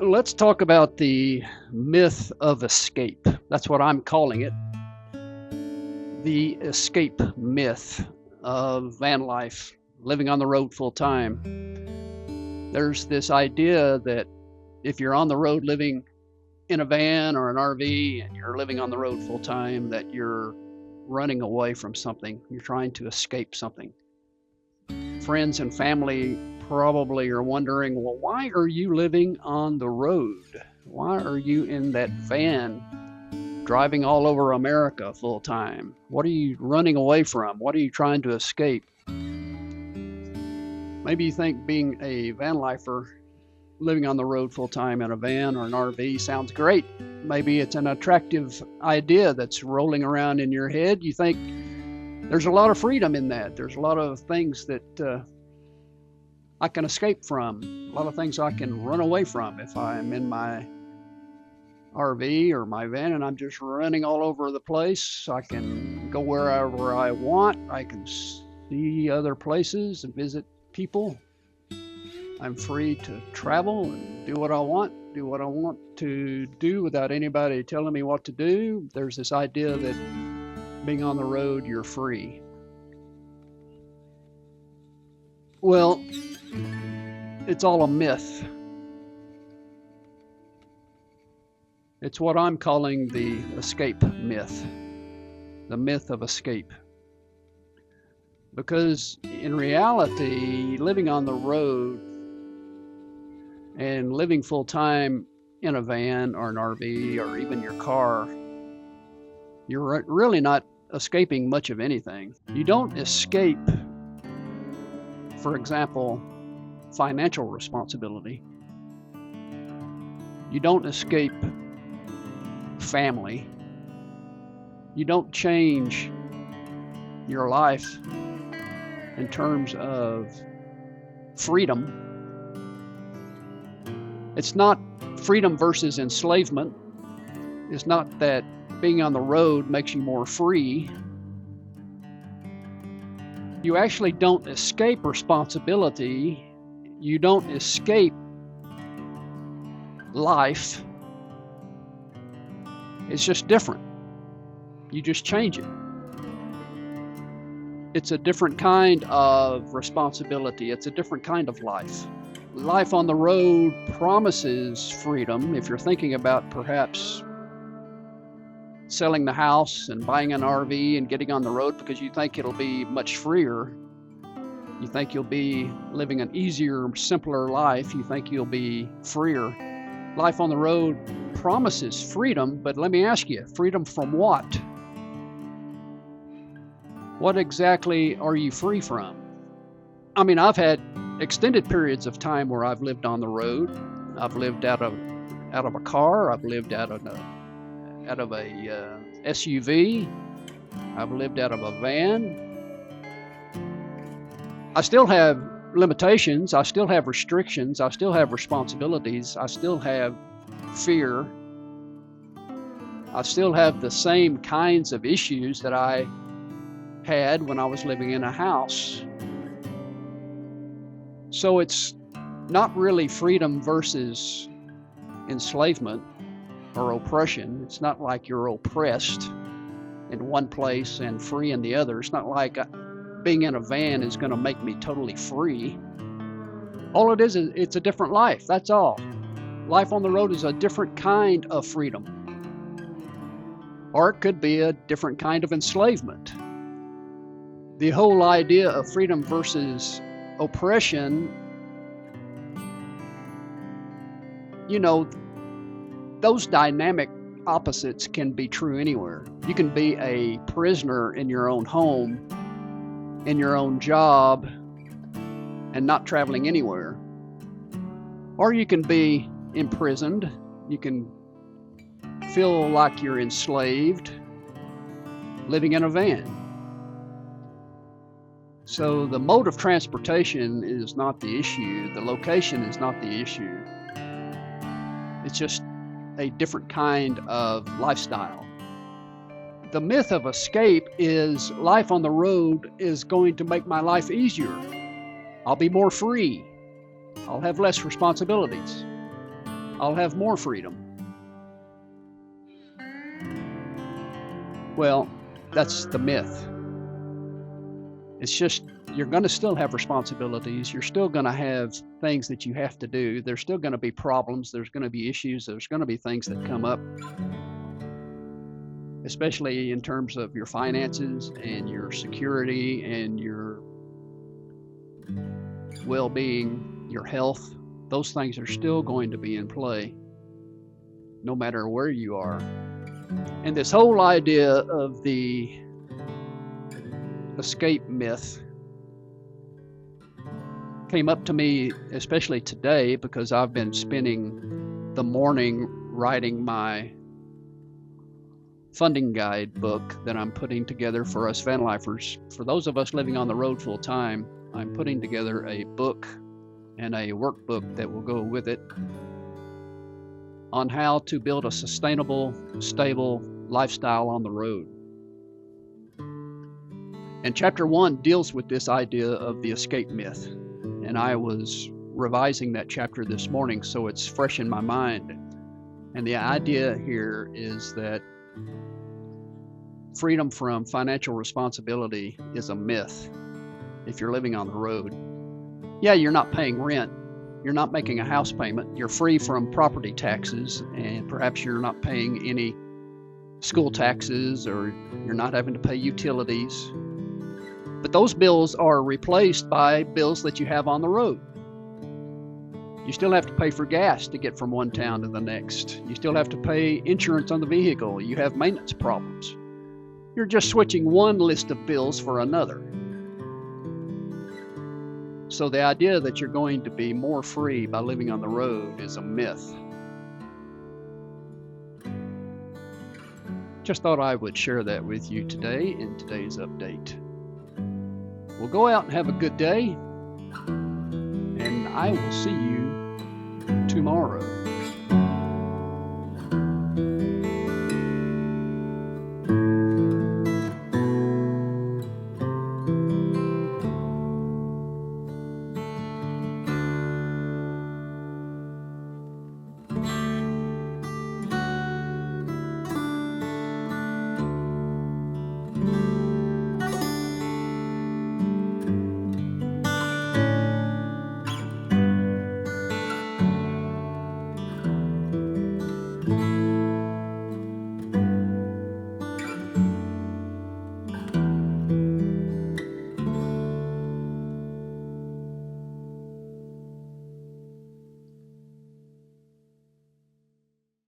Let's talk about the myth of escape. That's what I'm calling it. The escape myth of van life, living on the road full time. There's this idea that if you're on the road living in a van or an RV and you're living on the road full time, that you're running away from something. You're trying to escape something. Friends and family probably are wondering, well, why are you living on the road? Why are you in that van driving all over America full time? What are you running away from? What are you trying to escape? Maybe you think being a van lifer, living on the road full time in a van or an RV sounds great. Maybe it's an attractive idea that's rolling around in your head. You think there's a lot of freedom in that. There's a lot of things that I can escape from, a lot of things I can run away from if I'm in my RV or my van and I'm just running all over the place. I can go wherever I want. I can see other places and visit people. I'm free to travel and do what I want to do without anybody telling me what to do. There's this idea that being on the road, you're free. Well, it's all a myth. It's what I'm calling the escape myth, the myth of escape. Because in reality, living on the road and living full time in a van or an RV or even your car, you're really not escaping much of anything. You don't escape, for example, financial responsibility. You don't escape family. You don't change your life in terms of freedom. It's not freedom versus enslavement. It's not that being on the road makes you more free. You actually don't escape responsibility. You don't escape life. It's just different. You just change it. It's a different kind of responsibility. It's a different kind of life. Life on the road promises freedom. If you're thinking about perhaps selling the house and buying an RV and getting on the road because you think it'll be much freer, you think you'll be living an easier, simpler life, you think you'll be freer. Life on the road promises freedom, but let me ask you, freedom from what? What exactly are you free from? I mean, I've had extended periods of time where I've lived on the road. I've lived out of a car. I've lived out of a SUV. I've lived out of a van. I still have limitations. I still have restrictions. I still have responsibilities. I still have fear. I still have the same kinds of issues that I had when I was living in a house. So it's not really freedom versus enslavement or oppression. It's not like you're oppressed in one place and free in the other. It's not like being in a van is going to make me totally free. All it is it's a different life. That's all. Life on the road is a different kind of freedom. Or it could be a different kind of enslavement. The whole idea of freedom versus oppression, those dynamic opposites can be true anywhere. You can be a prisoner in your own home, in your own job, and not traveling anywhere. Or you can be imprisoned. You can feel like you're enslaved, living in a van. So the mode of transportation is not the issue. The location is not the issue. It's just a different kind of lifestyle. The myth of escape is life on the road is going to make my life easier. I'll be more free. I'll have less responsibilities. I'll have more freedom. Well, that's the myth. It's just, you're going to still have responsibilities. You're still going to have things that you have to do. There's still going to be problems. There's going to be issues. There's going to be things that come up, especially in terms of your finances and your security and your well-being, your health. Those things are still going to be in play, no matter where you are. And this whole idea of the escape myth came up to me, especially today, because I've been spending the morning writing my funding guide book that I'm putting together for us vanlifers. For those of us living on the road full time, I'm putting together a book and a workbook that will go with it on how to build a sustainable, stable lifestyle on the road. And chapter 1 deals with this idea of the escape myth. And I was revising that chapter this morning, so it's fresh in my mind. And the idea here is that freedom from financial responsibility is a myth if you're living on the road. Yeah, you're not paying rent. You're not making a house payment. You're free from property taxes, and perhaps you're not paying any school taxes, or you're not having to pay utilities. But those bills are replaced by bills that you have on the road. You still have to pay for gas to get from one town to the next. You still have to pay insurance on the vehicle. You have maintenance problems. You're just switching one list of bills for another. So the idea that you're going to be more free by living on the road is a myth. Just thought I would share that with you today in today's update. Well, go out and have a good day, and I will see you tomorrow.